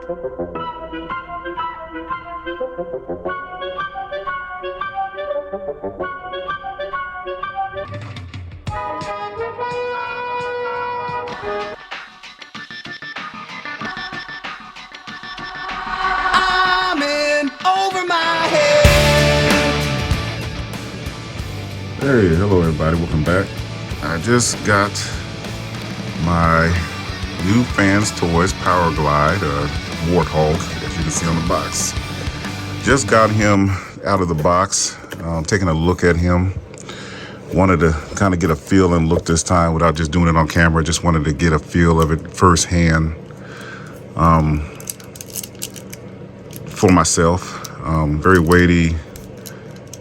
I'm in over my head. Hey, hello everybody, welcome back. I just got my new Fanstoys Powerglide, Warthog, as you can see on the box. Just got him out of the box, taking a look at him. Wanted to kind of get a feel and look this time without just doing it on camera. Just wanted to get a feel of it firsthand for myself. Very weighty,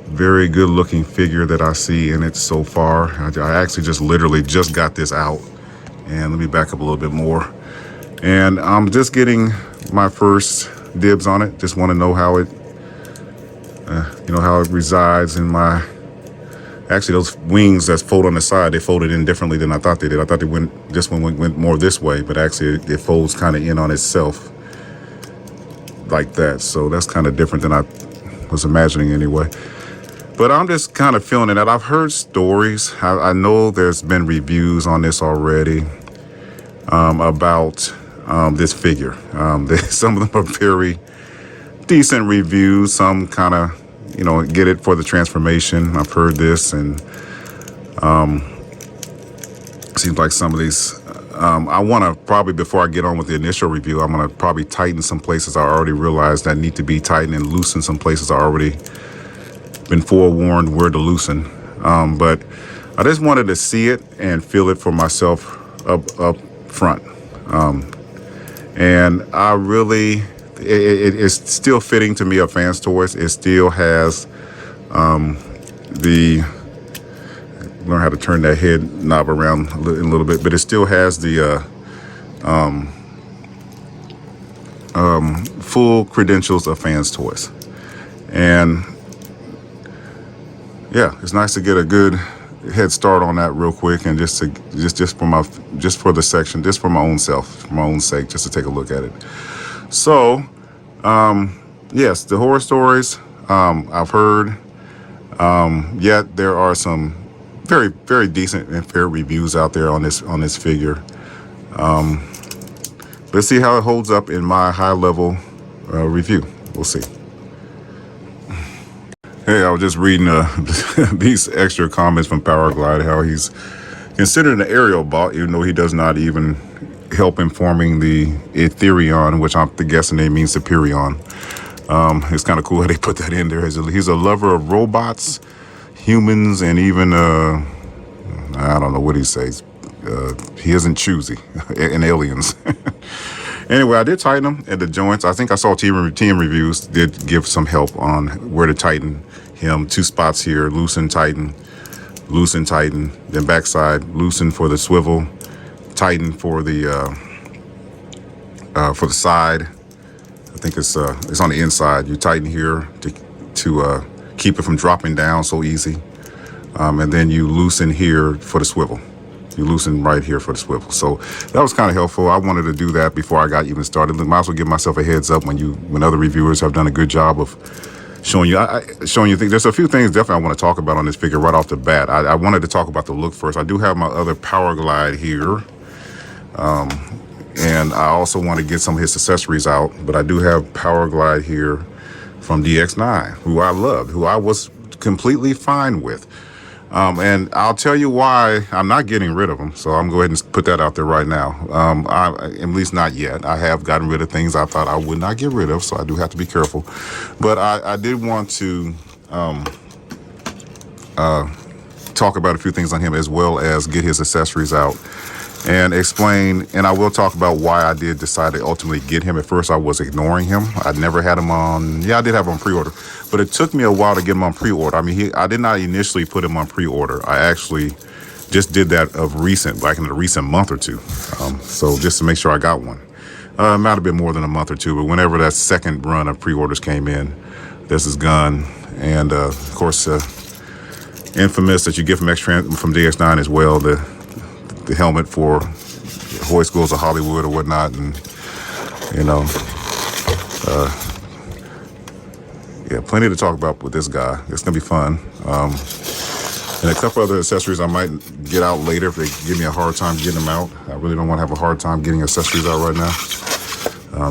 very good looking figure that I see in it so far. I actually literally just got this out, and let me back up a little bit more. And I'm just getting my first dibs on it. Just want to know how it, how it resides in my. Actually, those wings that fold on the side, they folded in differently than I thought they did. I thought this one went more this way, but actually it folds kind of in on itself like that. So that's kind of different than I was imagining anyway. But I'm just kind of feeling it out. I've heard stories. I know there's been reviews on this already about this figure. Some of them are very decent reviews. Some kind of, get it for the transformation. I've heard this, and seems like some of these, I want to probably, before I get on with the initial review, I'm going to probably tighten some places I already realized that need to be tightened and loosen some places I already been forewarned where to loosen. But I just wanted to see it and feel it for myself up front. And I really, it's still fitting to me of Fanstoys. It still has learn how to turn that head knob around in a little bit, but it still has the full credentials of Fanstoys. And yeah, it's nice to get a good head start on that real quick, and just for the section, just for my own self, for my own sake, just to take a look at it. So, yes, the horror stories I've heard. Yet there are some very, very decent and fair reviews out there on this figure. Let's see how it holds up in my high-level review. We'll see. Hey, I was just reading these extra comments from Powerglide, how he's considered an aerial bot, even though he does not even help in forming the Ethereon, which I'm guessing they mean Superion. It's kind of cool how they put that in there. He's a lover of robots, humans, and even, I don't know what he says. He isn't choosy, and aliens. Anyway, I did tighten them at the joints. I think I saw team reviews did give some help on where to tighten him. 2 spots here, loosen, tighten, then backside, loosen for the swivel, tighten for the side. I think it's on the inside. You tighten here to keep it from dropping down so easy, and then you loosen here for the swivel. You loosen right here for the swivel. So that was kind of helpful. I wanted to do that before I got even started. Might as well give myself a heads up when other reviewers have done a good job of showing you things. There's a few things definitely I want to talk about on this figure right off the bat. I wanted to talk about the look first. I do have my other Powerglide here. And I also want to get some of his accessories out, but I do have Powerglide here from DX9, who I loved, who I was completely fine with. And I'll tell you why I'm not getting rid of them. So I'm going to go ahead and put that out there right now. At least not yet. I have gotten rid of things I thought I would not get rid of, so I do have to be careful. But I did want to talk about a few things on him, as well as get his accessories out and explain. And I will talk about why I did decide to ultimately get him. At first, I was ignoring him. I'd never had him on. Yeah, I did have him on pre-order, but it took me a while to get him on pre-order. I mean, I did not initially put him on pre-order. I actually just did that of recent, like in a recent month or two. So just to make sure I got one. It might have been more than a month or two, but whenever that second run of pre-orders came in, this is gone. And of course, infamous that you get from DX9 as well, the helmet for High Schools of Hollywood or whatnot, and Yeah, plenty to talk about with this guy. It's gonna be fun. And a couple other accessories I might get out later if they give me a hard time getting them out. I really don't want to have a hard time getting accessories out right now.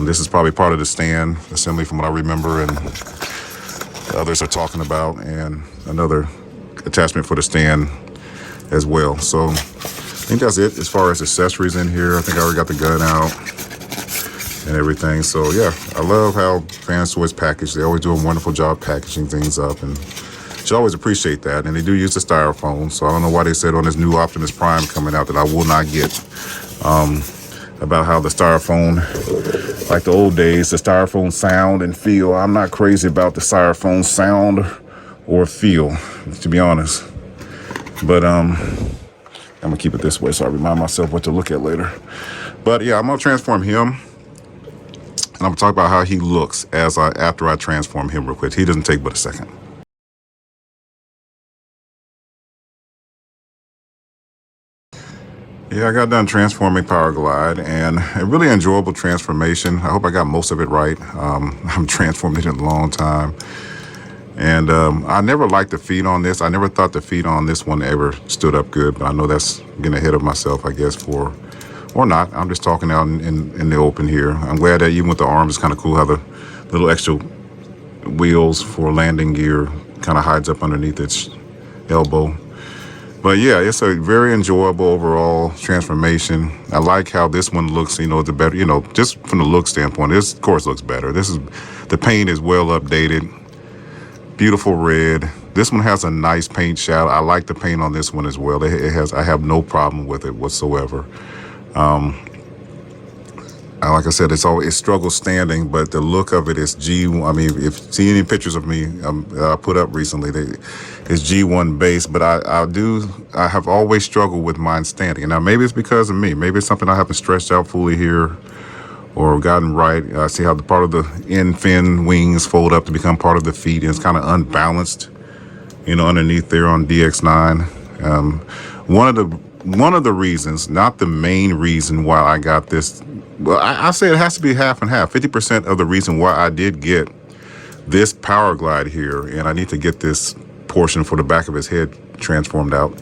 This is probably part of the stand assembly from what I remember, and the others are talking about, and another attachment for the stand as well. So I think that's it as far as accessories in here. I think I already got the gun out and everything. So yeah, I love how Fanstoys package. They always do a wonderful job packaging things up, and you always appreciate that. And they do use the styrofoam, so I don't know why they said on this new Optimus Prime coming out that I will not get, about how the styrofoam, like the old days, the styrofoam sound and feel. I'm not crazy about the styrofoam sound or feel, to be honest. But I'm gonna keep it this way so I remind myself what to look at later. But yeah, I'm gonna transform him, and I'm gonna talk about how he looks after I transform him real quick. He doesn't take but a second. Yeah, I got done transforming Powerglide, and a really enjoyable transformation. I hope I got most of it right. I'm transformed it in a long time. And I never liked the feet on this. I never thought the feet on this one ever stood up good, but I know that's getting ahead of myself, I guess, or not. I'm just talking out in the open here. I'm glad that even with the arms, it's kind of cool how the little extra wheels for landing gear kind of hides up underneath its elbow. But yeah, it's a very enjoyable overall transformation. I like how this one looks, the better, just from the look standpoint, this of course looks better. The paint is well updated, beautiful red. This one has a nice paint shadow. I like the paint on this one as well. I have no problem with it whatsoever. Like I said, it struggles standing, but the look of it is if you see any pictures of me I put up recently, it's G1 base, but I have always struggled with mine standing. Now, maybe it's because of me. Maybe it's something I haven't stretched out fully here or gotten right. I see how the part of the end fin wings fold up to become part of the feet, and it's kind of unbalanced, underneath there on DX9. One of the reasons, not the main reason why I got this, well, I say it has to be half and half. 50% of the reason why I did get this Powerglide here, and I need to get this portion for the back of his head transformed out,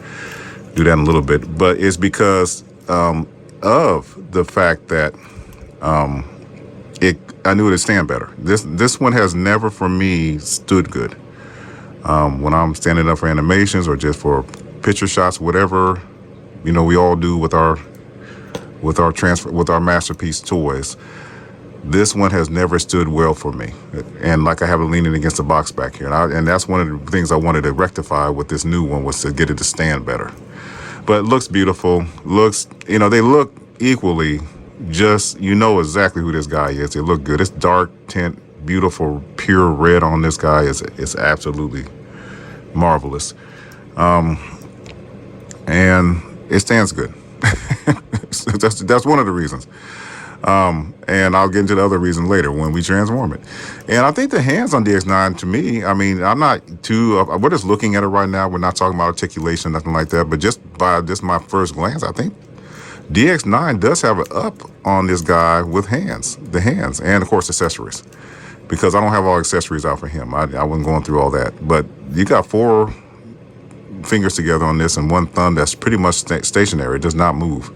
do that in a little bit, but it's because of the fact that I knew it'd stand better. This one has never for me stood good. When I'm standing up for animations or just for picture shots, whatever, we all do with our masterpiece toys. This one has never stood well for me, and like I have it leaning against the box back here, and that's one of the things I wanted to rectify with this new one, was to get it to stand better. But it looks beautiful. They look equally. Just exactly who this guy is. They look good. It's dark tint, beautiful, pure red on this guy is absolutely marvelous, and it stands good. That's one of the reasons. And I'll get into the other reason later when we transform it. And I think the hands on DX9, to me, I'm not too, we're just looking at it right now. We're not talking about articulation, nothing like that. But just by my first glance, I think DX9 does have an up on this guy with the hands, and of course accessories. Because I don't have all accessories out for him. I wasn't going through all that. But you got 4 fingers together on this and 1 thumb that's pretty much stationary. It does not move.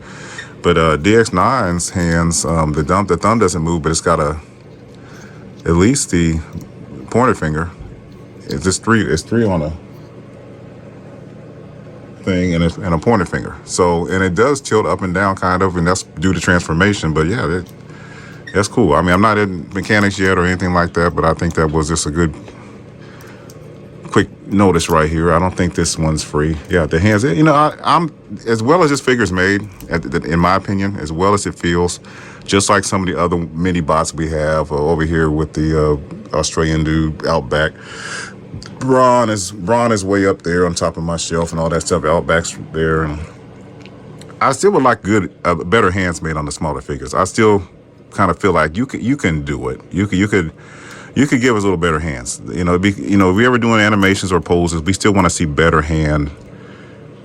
But DX9's hands, the thumb doesn't move, but it's got at least the pointer finger. It's 3 on a thing and a pointer finger. So, and it does tilt up and down kind of, and that's due to transformation. But yeah, that's cool. I'm not in mechanics yet or anything like that, but I think that was just a good quick notice right here. I don't think this one's free. Yeah, the hands, I'm as well as this figure's made, in my opinion, as well as it feels, just like some of the other mini bots we have over here with the Australian dude Outback. Braun is way up there on top of my shelf and all that stuff. Outback's there, and I still would like better hands made on the smaller figures. I still kind of feel like you can do it. You could give us a little better hands. If we ever doing animations or poses, we still want to see better hand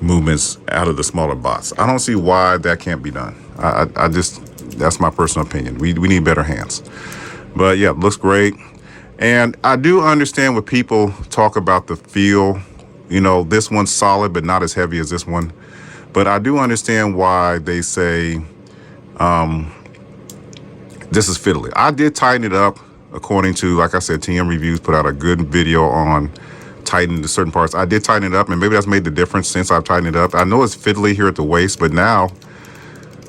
movements out of the smaller bots. I don't see why that can't be done. That's my personal opinion. We need better hands. But yeah, looks great. And I do understand when people talk about the feel. You know, this one's solid, but not as heavy as this one. But I do understand why they say this is fiddly. I did tighten it up according to, like I said, TM Reviews put out a good video on tightening the certain parts. I did tighten it up, and maybe that's made the difference since I've tightened it up. I know it's fiddly here at the waist, but now,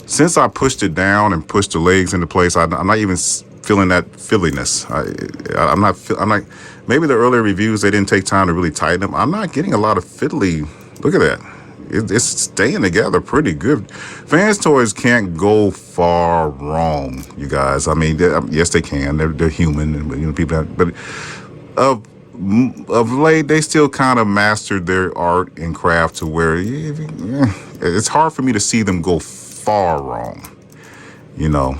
since I pushed it down and pushed the legs into place, I'm not even feeling that fiddliness. I'm not, maybe the earlier reviews, they didn't take time to really tighten them. I'm not getting a lot of fiddly. Look at that. It's staying together pretty good. Fanstoys can't go far wrong, you guys. I mean, yes, they can. They're human, and you know, people have, but of late, they still kind of mastered their art and craft to where it's hard for me to see them go far wrong, you know.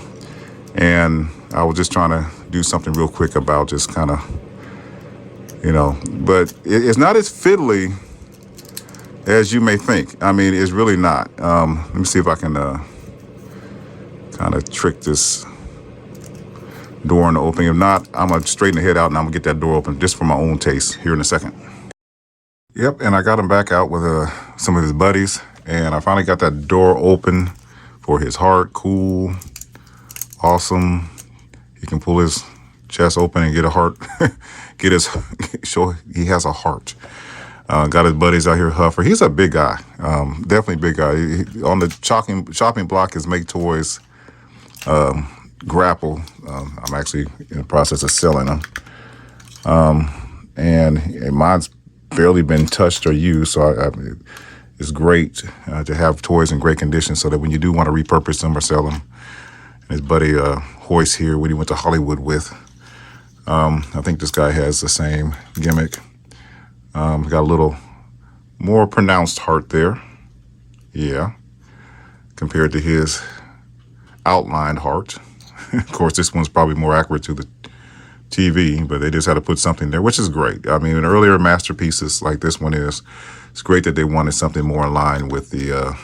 And I was just trying to do something real quick about just kind of, you know, but it's not as fiddly as you may think. I mean, it's really not. Let me see if I can kind of trick this door into opening. If not, I'm going to straighten the head out and I'm going to get that door open just for my own taste here in a second. Yep, and I got him back out with some of his buddies, and I finally got that door open for his heart. Cool. Awesome. He can pull his chest open and get a heart. Show he has a heart. Got his buddies out here, Huffer. He's a big guy, definitely big guy. On the shopping block is Make Toys Grapple. I'm actually in the process of selling them. And mine's barely been touched or used, so it's great to have toys in great condition so that when you do want to repurpose them or sell them. And his buddy Hoyce here, when he went to Hollywood with, I think this guy has the same gimmick. Got a little more pronounced heart there. Yeah. Compared to his outlined heart. Of course, this one's probably more accurate to the TV, but they just had to put something there, which is great. I mean, in earlier masterpieces like this one is, it's great that they wanted something more in line with the,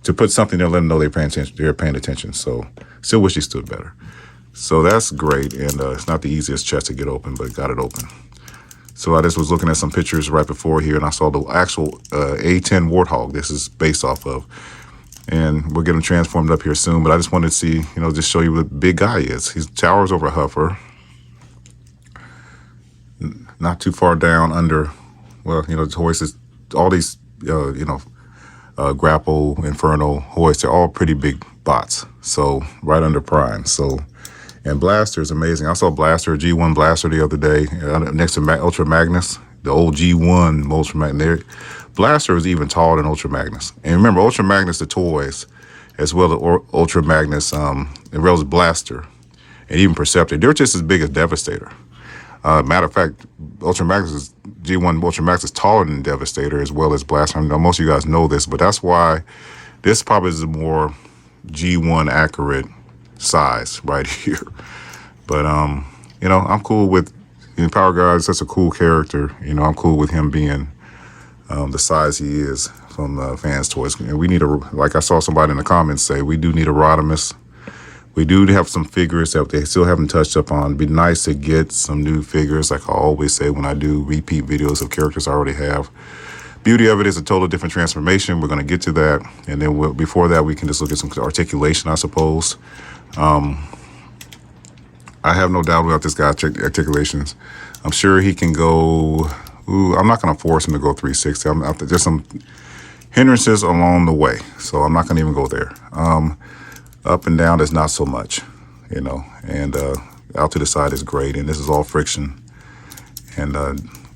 to put something there, let them know they're paying attention. So still wish he stood better. So that's great. And it's not the easiest chest to get open, but got it open. So I just was looking at some pictures right before here, and I saw the actual A10 Warthog this is based off of. And we'll get him transformed up here soon. But I just wanted to see, you know, just show you what a big guy he is. He towers over a Huffer. Not too far down under, well, you know, the hoists, all these, you know, Grapple, Inferno, hoists, they're all pretty big bots. So right under Prime. So, and Blaster is amazing. I saw Blaster, G1 Blaster the other day next to Ultra Magnus, the old G1 Ultra Magnus. Blaster is even taller than Ultra Magnus. And remember, Ultra Magnus, the toys, as well as Ultra Magnus, as well as Blaster, and even Perceptor, they're just as big as Devastator. Matter of fact, Ultra Magnus is, G1 Ultra Max is taller than Devastator as well as Blaster. I know most of you guys know this, but that's why this probably is a more G1 accurate size right here. But you know, I'm cool with, you know, Powerglide is such a cool character. You know, I'm cool with him being the size he is from Fanstoys. And we need a, like I saw somebody in the comments say, we do need a Rodimus. We do have some figures that they still haven't touched up on. It'd be nice to get some new figures, like I always say when I do repeat videos of characters I already have. Beauty of it is a total different transformation. We're going to get to that. And then before that, we can just look at some articulation, I suppose. I have no doubt about this guy's articulations. I'm sure he can go, I'm not going to force him to go 360. There's some hindrances along the way, so I'm not going to even go there. Up and down is not so much, you know, and out to the side is great. And this is all friction, and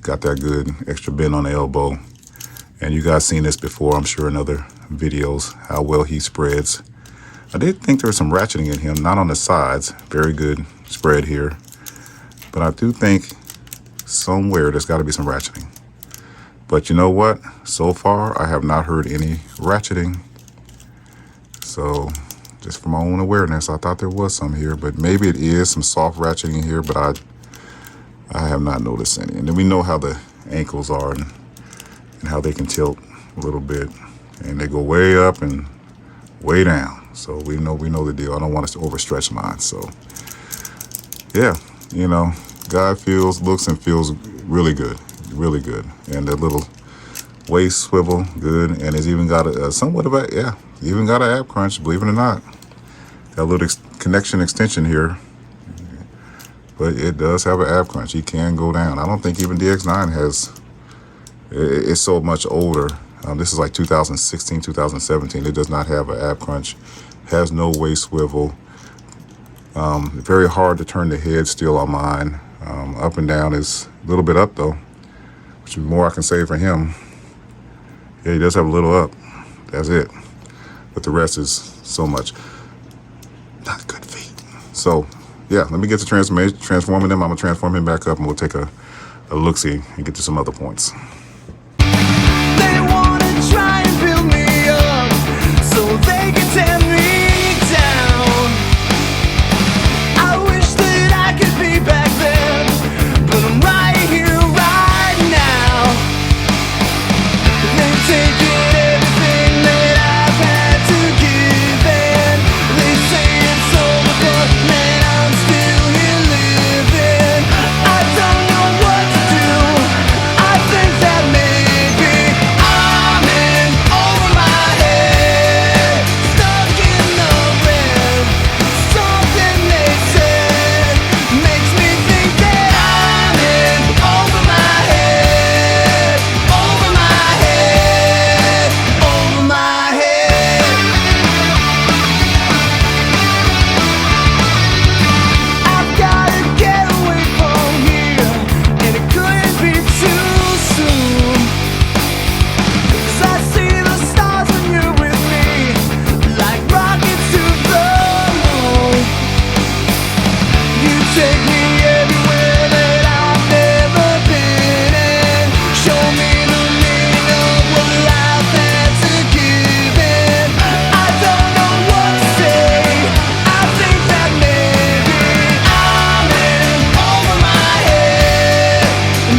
got that good extra bend on the elbow. And you guys seen this before, I'm sure, in other videos, how well he spreads. I did think there was some ratcheting in him, not on the sides. Very good spread here. But I do think somewhere there's got to be some ratcheting. But you know what? So far, I have not heard any ratcheting. So just from my own awareness, I thought there was some here, but maybe it is some soft ratcheting in here, but I have not noticed any. And then we know how the ankles are and how they can tilt a little bit, and they go way up and way down. So we know the deal. I don't want us to overstretch mine. So yeah, you know, guy looks and feels really good, and that little waist swivel, good, and it's even got a somewhat of a, yeah, even got an app crunch, believe it or not. Got a little connection extension here, but it does have an app crunch. He can go down. I don't think even DX9 has, it's so much older. This is like 2016, 2017. It does not have an app crunch, has no waist swivel. Very hard to turn the head still on mine. Up and down is a little bit up though, which is more I can say for him. Yeah, he does have a little up. That's it. But the rest is so much. Not good feet. So, yeah, let me get to transforming them. I'm going to transform him back up and we'll take a look-see and get to some other points. They wanna try and build me up so they can tear me down. I wish that I could be back then, but I'm right here, right now. They've taken everything that I've had to give, and they say it's over, but man, I'm still here living. I don't know what to do. I think that maybe I'm in over my head, stuck in the red. Something they said makes me think that I'm in over my head, over my head, over my head. I've gotta get away from here, and it couldn't be too soon. 'Cause I see the stars when you're with me, like rockets to the moon. You take me everywhere that I've never been, and show me the meaning of what life had to give. And I don't know what to say. I think that maybe I'm in over my head,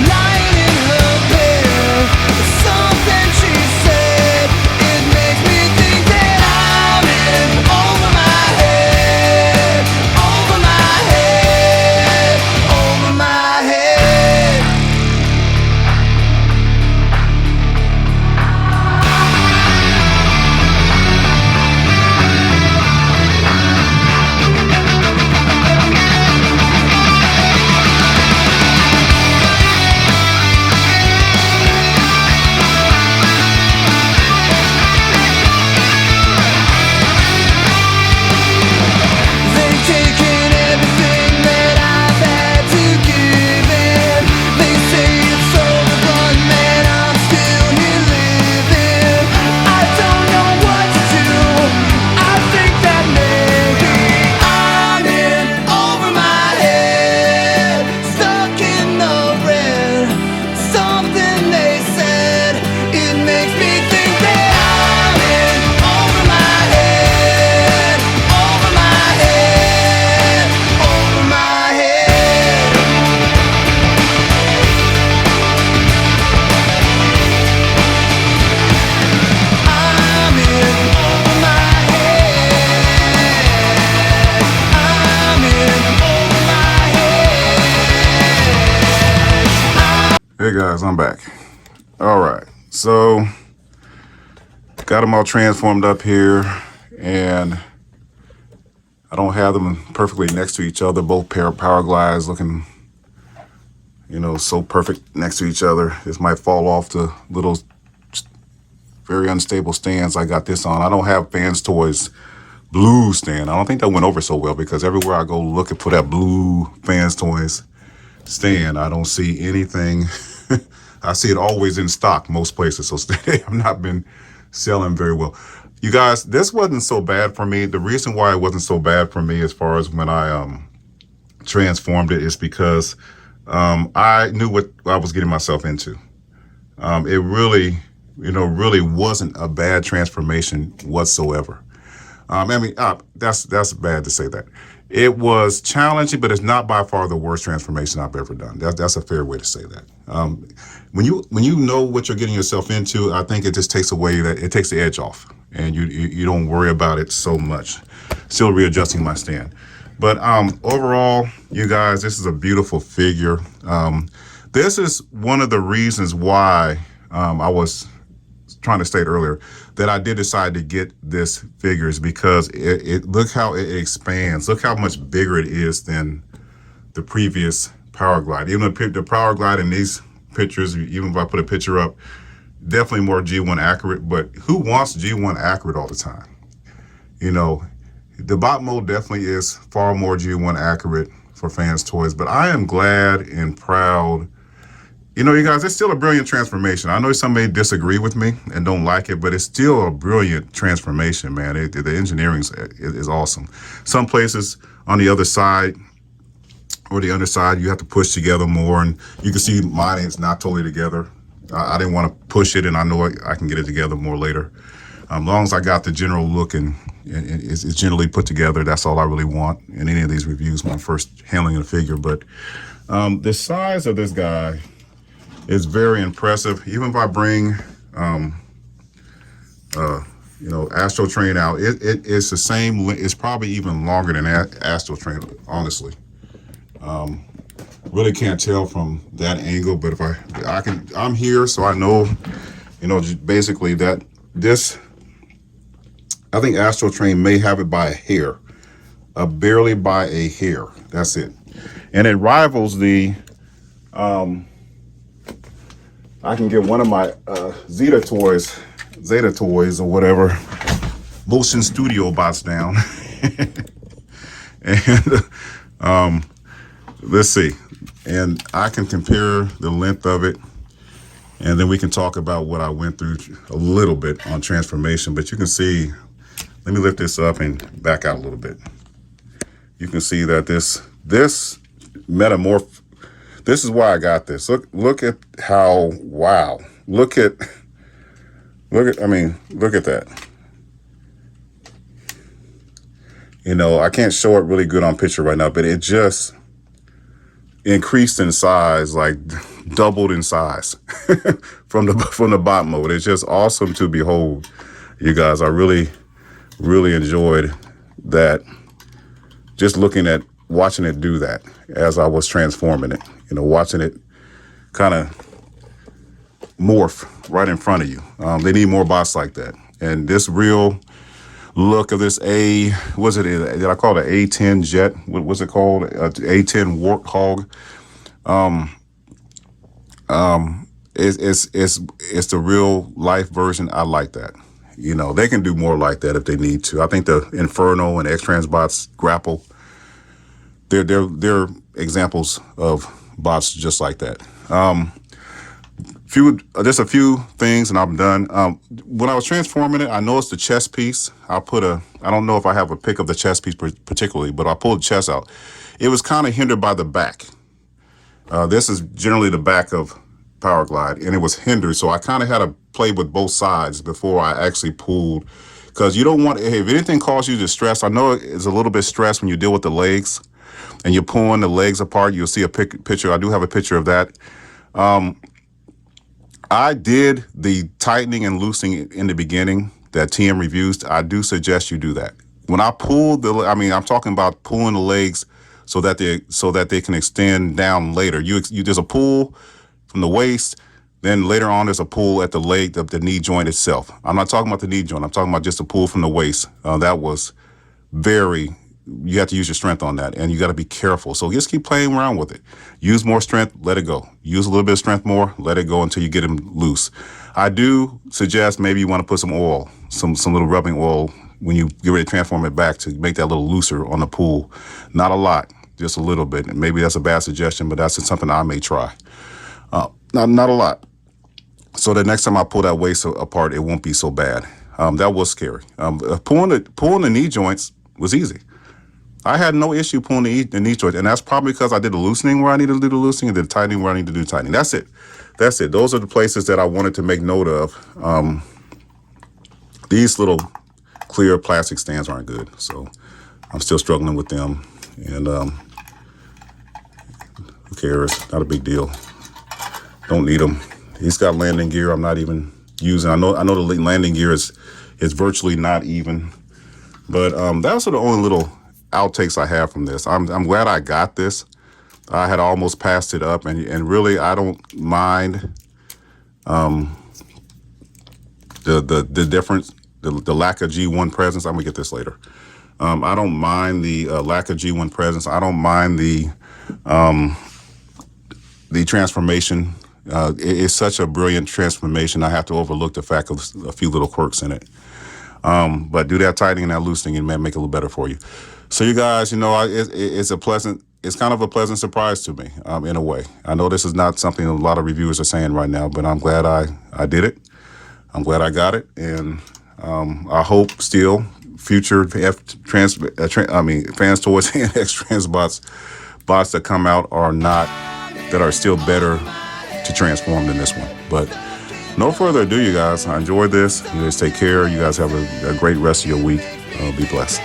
lying in her bed. Something she said, it makes me think that I'm in over my head, over my head, over my head. They've taken everything that I've had to give, and they say it's over, but man, I'm still here living. I don't know what to do. I think that maybe I'm in over my head, stuck in the red. Something they said, it makes me think that I'm in over my head, over my head, over my head. I'm in over my head. I'm in over my head. Hey guys, I'm back. All right, so got them all transformed up here, and I don't have them perfectly next to each other. Both pair of Powerglides looking, you know, so perfect next to each other. This might fall off the little very unstable stands I got this on. I don't have Fanstoys blue stand. I don't think that went over so well because everywhere I go looking for that blue Fanstoys stand, I don't see anything. I see it always in stock most places, so I've not been selling very well. You guys, this wasn't so bad for me. The reason why it wasn't so bad for me as far as when I transformed it is because I knew what I was getting myself into. It really, really wasn't a bad transformation whatsoever. That's bad to say that. It was challenging, but it's not by far the worst transformation I've ever done. That's a fair way to say that. When you know what you're getting yourself into, I think it just takes the edge off, and you don't worry about it so much. Still readjusting my stand, But overall, you guys, this is a beautiful figure. This is one of the reasons why I was trying to state earlier that I did decide to get this figure, is because it look how it expands. Look how much bigger it is than the previous Powerglide. Even the Powerglide in these pictures, even if I put a picture up, definitely more G1 accurate. But who wants G1 accurate all the time? You know, the bot mode definitely is far more G1 accurate for Fanstoys, but I am glad and proud. You know, you guys, it's still a brilliant transformation. I know some may disagree with me and don't like it, but it's still a brilliant transformation, man. The engineering is awesome. Some places on the other side or the underside, you have to push together more, and you can see mine is not totally together. I didn't want to push it, and I know I can get it together more later. As long as I got the general look and it's generally put together, that's all I really want in any of these reviews when I'm first handling a figure. But the size of this guy is very impressive. Even if I bring, you know, Astro Train out, it's the same. It's probably even longer than Astro Train, honestly. Really can't tell from that angle, but if I'm here, so I know, you know, basically that this, I think Astro Train may have it by a hair, barely by a hair. That's it. And it rivals the, I can get one of my Zeta Toys or whatever, Motion Studio bots down. And let's see. And I can compare the length of it, and then we can talk about what I went through a little bit on transformation. But you can see, let me lift this up and back out a little bit. You can see that this metamorph, this is why I got this. Look at how, wow. Look at that. You know, I can't show it really good on picture right now, but it just increased in size, like doubled in size from the bot mode. It's just awesome to behold, you guys. I really enjoyed that, just watching it do that as I was transforming it, you know, watching it kind of morph right in front of you. They need more bots like that. And this real look of this did I call it an A10 jet? What was it called? A10 Warthog. It's the real life version. I like that. You know, they can do more like that if they need to. I think the Inferno and X-Trans bots, Grapple, they're examples of bots just like that. Just a few things and I'm done. When I was transforming it, I noticed the chest piece. I don't know if I have a pic of the chest piece particularly, but I pulled the chest out. It was kind of hindered by the back. This is generally the back of Powerglide, and it was hindered, so I kind of had to play with both sides before I actually pulled, because you don't want, if anything causes you distress, I know it's a little bit stressed when you deal with the legs and you're pulling the legs apart. You'll see a picture. I do have a picture of that. I did the tightening and loosening in the beginning that TM reviews. I do suggest you do that. When I pull I'm talking about pulling the legs so that they can extend down later. There's a pull from the waist, then later on there's a pull at the leg, the knee joint itself. I'm not talking about the knee joint. I'm talking about just a pull from the waist. That was you have to use your strength on that, and you got to be careful. So just keep playing around with it. Use more strength, let it go. Use a little bit of strength more, let it go until you get them loose. I do suggest maybe you want to put some oil, some little rubbing oil when you get ready to transform it back to make that a little looser on the pull. Not a lot, just a little bit. And maybe that's a bad suggestion, but that's something I may try. Not a lot. So the next time I pull that waist apart, it won't be so bad. That was scary. Pulling the knee joints was easy. I had no issue pulling the knee joint, and that's probably because I did the loosening where I needed to do the loosening and the tightening where I needed to do the tightening. That's it. Those are the places that I wanted to make note of. These little clear plastic stands aren't good, so I'm still struggling with them. And who cares? Not a big deal. Don't need them. He's got landing gear I'm not even using. I know the landing gear is virtually not even. But that's the only little outtakes I have from this. I'm glad I got this. I had almost passed it up, and really I don't mind the difference, the lack of G1 presence. I'm gonna get this later. I don't mind the lack of G1 presence. I don't mind the transformation. It's such a brilliant transformation. I have to overlook the fact of a few little quirks in it. But do that tightening and that loosening and make it a little better for you. So you guys, it's kind of a pleasant surprise to me, in a way. I know this is not something a lot of reviewers are saying right now, but I'm glad I did it. I'm glad I got it. And I hope still future Fanstoys and X-Trans bots that come out are still better to transform than this one. But no further ado, you guys. I enjoyed this. You guys take care. You guys have a great rest of your week. Be blessed.